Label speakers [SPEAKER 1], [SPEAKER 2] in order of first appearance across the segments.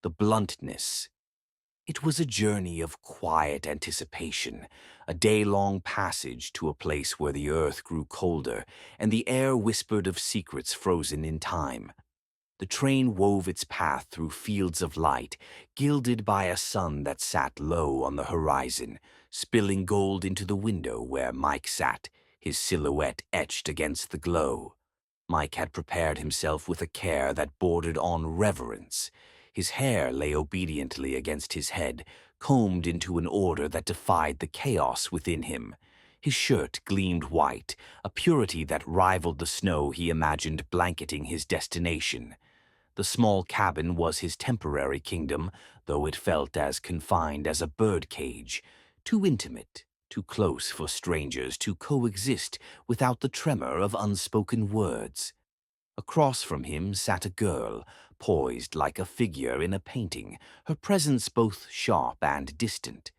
[SPEAKER 1] the Bluntness. It was a journey of quiet anticipation, a day-long passage to a place where the earth grew colder and the air whispered of secrets frozen in time. The train wove its path through fields of light, gilded by a sun that sat low on the horizon, spilling gold into the window where Mike sat, his silhouette etched against the glow. Mike had prepared himself with a care that bordered on reverence. His hair lay obediently against his head, combed into an order that defied the chaos within him. His shirt gleamed white, a purity that rivaled the snow he imagined blanketing his destination. The small cabin was his temporary kingdom, though it felt as confined as a birdcage, too intimate, too close for strangers to coexist without the tremor of unspoken words. Across from him sat a girl, poised like a figure in a painting, her presence both sharp and distant.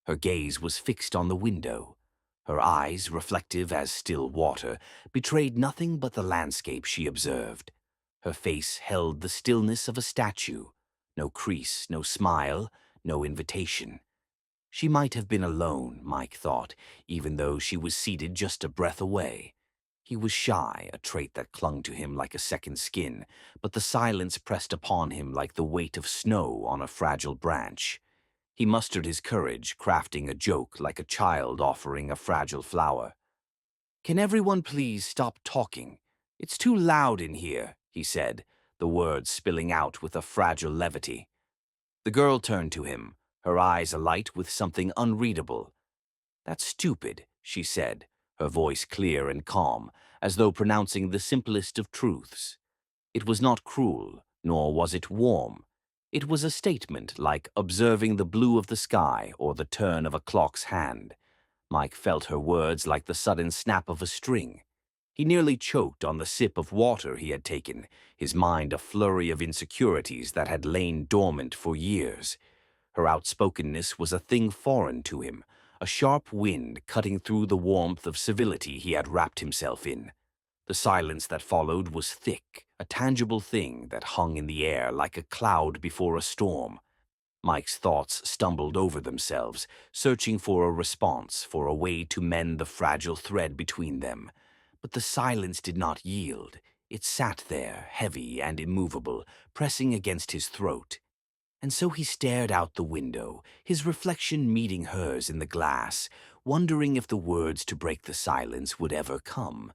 [SPEAKER 1] Her gaze was fixed on the window. Her eyes, reflective as still water, betrayed nothing but the landscape she observed. Her face held the stillness of a statue, no crease, no smile, no invitation. She might have been alone, Mike thought, even though she was seated just a breath away. He was shy, a trait that clung to him like a second skin, but the silence pressed upon him like the weight of snow on a fragile branch. He mustered his courage, crafting a joke like a child offering a fragile flower. "Can everyone please stop talking? It's too loud in here," he said, the words spilling out with a fragile levity. The girl turned to him, her eyes alight with something unreadable. "That's stupid," she said, her voice clear and calm, as though pronouncing the simplest of truths. It was not cruel, nor was it warm. It was a statement like observing the blue of the sky or the turn of a clock's hand. Mike felt her words like the sudden snap of a string. He nearly choked on the sip of water he had taken, his mind a flurry of insecurities that had lain dormant for years. Her outspokenness was a thing foreign to him, a sharp wind cutting through the warmth of civility he had wrapped himself in. The silence that followed was thick, a tangible thing that hung in the air like a cloud before a storm. Mike's thoughts stumbled over themselves, searching for a response, for a way to mend the fragile thread between them. But the silence did not yield. It sat there, heavy and immovable, pressing against his throat. And so he stared out the window, his reflection meeting hers in the glass, wondering if the words to break the silence would ever come,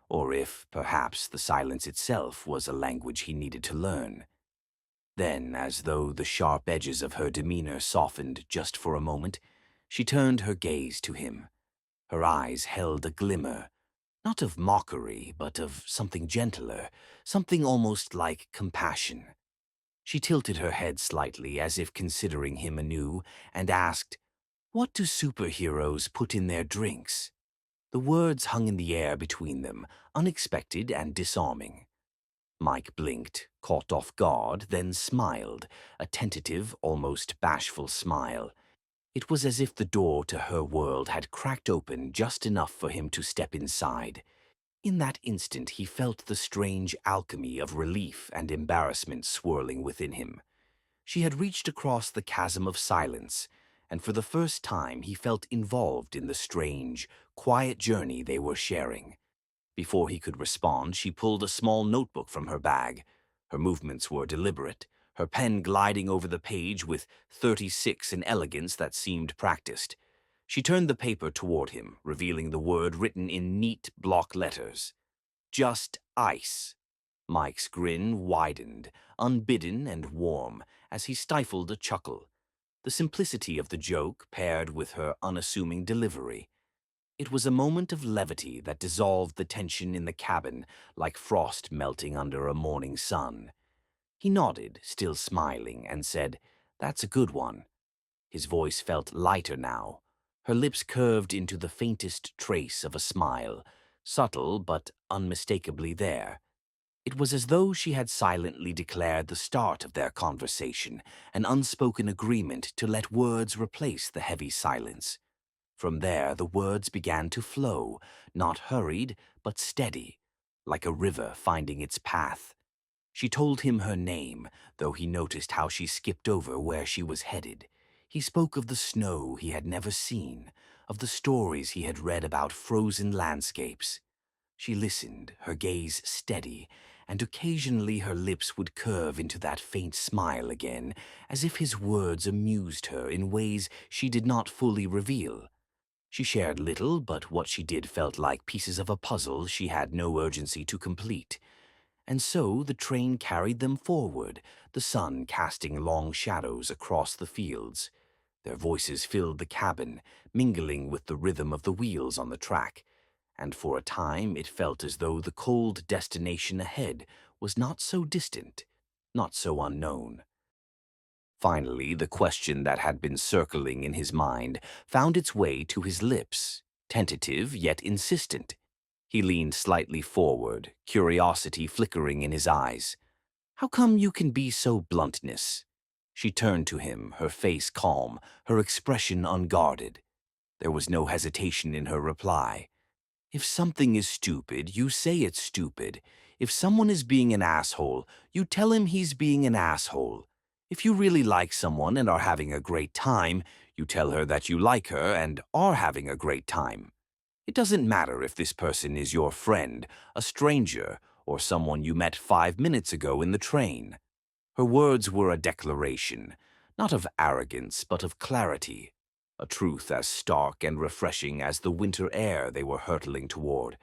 [SPEAKER 1] or if, perhaps, the silence itself was a language he needed to learn. Then, as though the sharp edges of her demeanor softened just for a moment, she turned her gaze to him. Her eyes held a glimmer, not of mockery, but of something gentler, something almost like compassion. She tilted her head slightly as if considering him anew and asked, "What do superheroes put in their drinks?" The words hung in the air between them, unexpected and disarming. Mike blinked, caught off guard, then smiled, a tentative, almost bashful smile. It was as if the door to her world had cracked open just enough for him to step inside. In that instant he felt the strange alchemy of relief and embarrassment swirling within him. She had reached across the chasm of silence, and for the first time he felt involved in the strange, quiet journey they were sharing. Before he could respond, she pulled a small notebook from her bag. Her movements were deliberate, her pen gliding over the page with 36 an elegance that seemed practiced. She turned the paper toward him, revealing the word written in neat block letters. "Just ice." Mike's grin widened, unbidden and warm, as he stifled a chuckle. The simplicity of the joke paired with her unassuming delivery. It was a moment of levity that dissolved the tension in the cabin like frost melting under a morning sun. He nodded, still smiling, and said, "That's a good one." His voice felt lighter now. Her lips curved into the faintest trace of a smile, subtle but unmistakably there. It was as though she had silently declared the start of their conversation, an unspoken agreement to let words replace the heavy silence. From there, the words began to flow, not hurried, but steady, like a river finding its path. She told him her name, though he noticed how she skipped over where she was headed. He spoke of the snow he had never seen, of the stories he had read about frozen landscapes. She listened, her gaze steady, and occasionally her lips would curve into that faint smile again, as if his words amused her in ways she did not fully reveal. She shared little, but what she did felt like pieces of a puzzle she had no urgency to complete. And so the train carried them forward, the sun casting long shadows across the fields. Their voices filled the cabin, mingling with the rhythm of the wheels on the track, and for a time it felt as though the cold destination ahead was not so distant, not so unknown. Finally, the question that had been circling in his mind found its way to his lips, tentative yet insistent. He leaned slightly forward, curiosity flickering in his eyes. "How come you can be so bluntness?" She turned to him, her face calm, her expression unguarded. There was no hesitation in her reply. "If something is stupid, you say it's stupid. If someone is being an asshole, you tell him he's being an asshole. If you really like someone and are having a great time, you tell her that you like her and are having a great time. It doesn't matter if this person is your friend, a stranger, or someone you met 5 minutes ago in the train." Her words were a declaration, not of arrogance but of clarity, a truth as stark and refreshing as the winter air they were hurtling toward.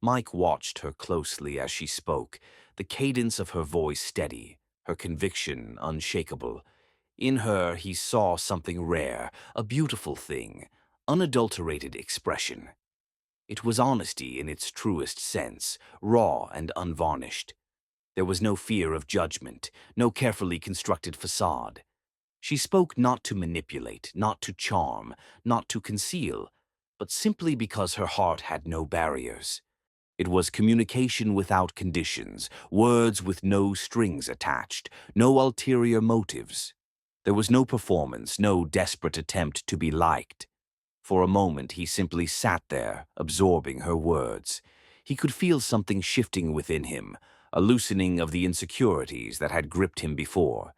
[SPEAKER 1] Mike watched her closely as she spoke, the cadence of her voice steady, her conviction unshakable. In her he saw something rare, a beautiful thing, unadulterated expression. It was honesty in its truest sense, raw and unvarnished. There was no fear of judgment, no carefully constructed facade. She spoke not to manipulate, not to charm, not to conceal, but simply because her heart had no barriers. It was communication without conditions, words with no strings attached, no ulterior motives. There was no performance, no desperate attempt to be liked. For a moment he simply sat there, absorbing her words. He could feel something shifting within him, a loosening of the insecurities that had gripped him before.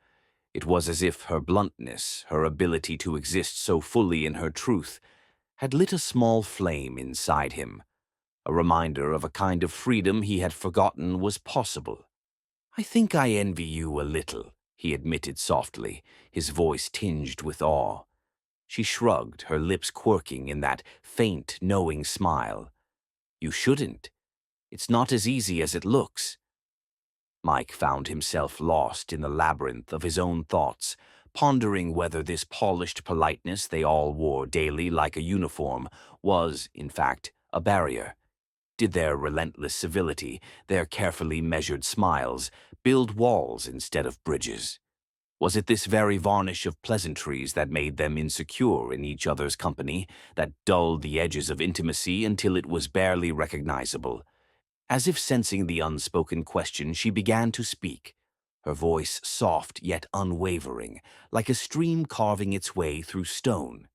[SPEAKER 1] It was as if her bluntness, her ability to exist so fully in her truth, had lit a small flame inside him, a reminder of a kind of freedom he had forgotten was possible. "I think I envy you a little," he admitted softly, his voice tinged with awe. She shrugged, her lips quirking in that faint, knowing smile. "You shouldn't. It's not as easy as it looks." Mike found himself lost in the labyrinth of his own thoughts, pondering whether this polished politeness they all wore daily like a uniform was, in fact, a barrier. Did their relentless civility, their carefully measured smiles, build walls instead of bridges? Was it this very varnish of pleasantries that made them insecure in each other's company, that dulled the edges of intimacy until it was barely recognizable? As if sensing the unspoken question, she began to speak, her voice soft yet unwavering, like a stream carving its way through stone.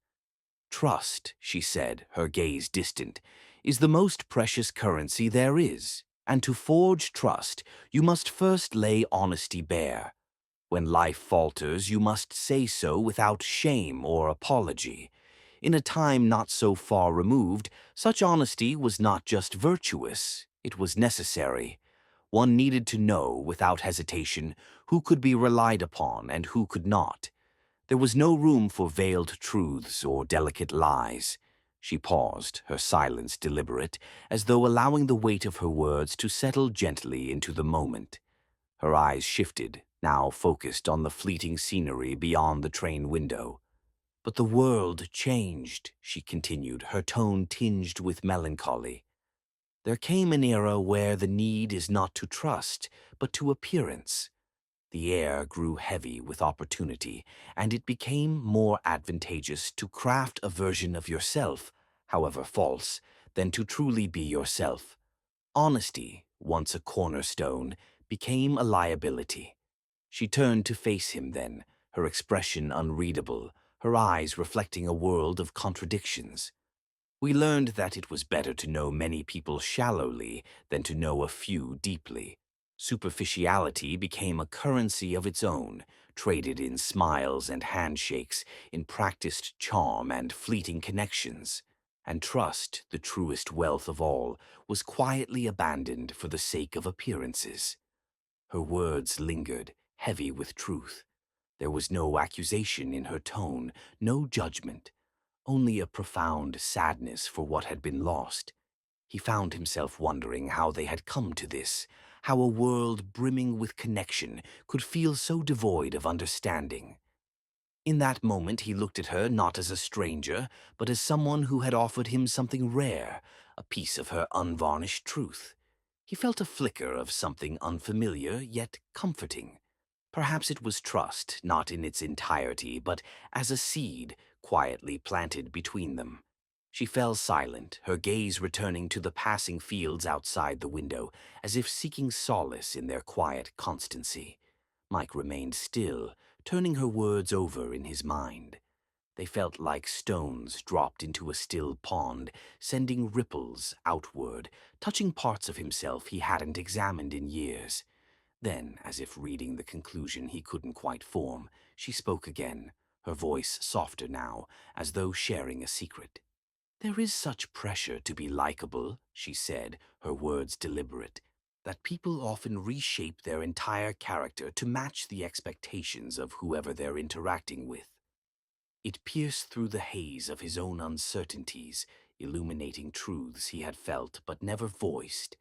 [SPEAKER 1] "Trust," she said, her gaze distant, "is the most precious currency there is, and to forge trust, you must first lay honesty bare. When life falters, you must say so without shame or apology. In a time not so far removed, such honesty was not just virtuous, it was necessary. One needed to know, without hesitation, who could be relied upon and who could not. There was no room for veiled truths or delicate lies." She paused, her silence deliberate, as though allowing the weight of her words to settle gently into the moment. Her eyes shifted, now focused on the fleeting scenery beyond the train window. "But the world changed," she continued, her tone tinged with melancholy. "There came an era where the need is not to trust, but to appearance. The air grew heavy with opportunity, and it became more advantageous to craft a version of yourself, however false, than to truly be yourself. Honesty, once a cornerstone, became a liability." She turned to face him then, her expression unreadable, her eyes reflecting a world of contradictions. "We learned that it was better to know many people shallowly than to know a few deeply. Superficiality became a currency of its own, traded in smiles and handshakes, in practiced charm and fleeting connections. And trust, the truest wealth of all, was quietly abandoned for the sake of appearances. Her words lingered, heavy with truth. There was no accusation in her tone, no judgment, only a profound sadness for what had been lost. He found himself wondering how they had come to this, how a world brimming with connection could feel so devoid of understanding. In that moment he looked at her not as a stranger, but as someone who had offered him something rare, a piece of her unvarnished truth. He felt a flicker of something unfamiliar yet comforting. Perhaps it was trust, not in its entirety, but as a seed quietly planted between them. She fell silent, her gaze returning to the passing fields outside the window, as if seeking solace in their quiet constancy. Mike remained still, turning her words over in his mind. They felt like stones dropped into a still pond, sending ripples outward, touching parts of himself he hadn't examined in years. Then, as if reading the conclusion he couldn't quite form, she spoke again, her voice softer now, as though sharing a secret. "There is such pressure to be likable," she said, her words deliberate, "that people often reshape their entire character to match the expectations of whoever they're interacting with." It pierced through the haze of his own uncertainties, illuminating truths he had felt but never voiced.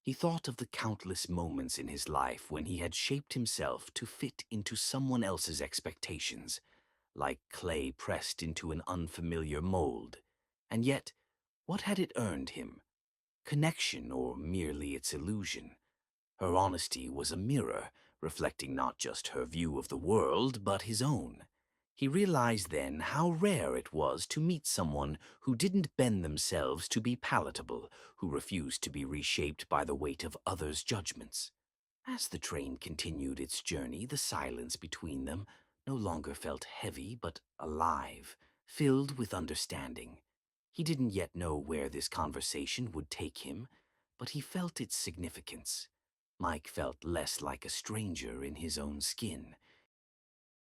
[SPEAKER 1] He thought of the countless moments in his life when he had shaped himself to fit into someone else's expectations, like clay pressed into an unfamiliar mold. And yet, what had it earned him? Connection or merely its illusion? Her honesty was a mirror, reflecting not just her view of the world, but his own. He realized then how rare it was to meet someone who didn't bend themselves to be palatable, who refused to be reshaped by the weight of others' judgments. As the train continued its journey, the silence between them no longer felt heavy but alive, filled with understanding. He didn't yet know where this conversation would take him, but he felt its significance. Mike felt less like a stranger in his own skin,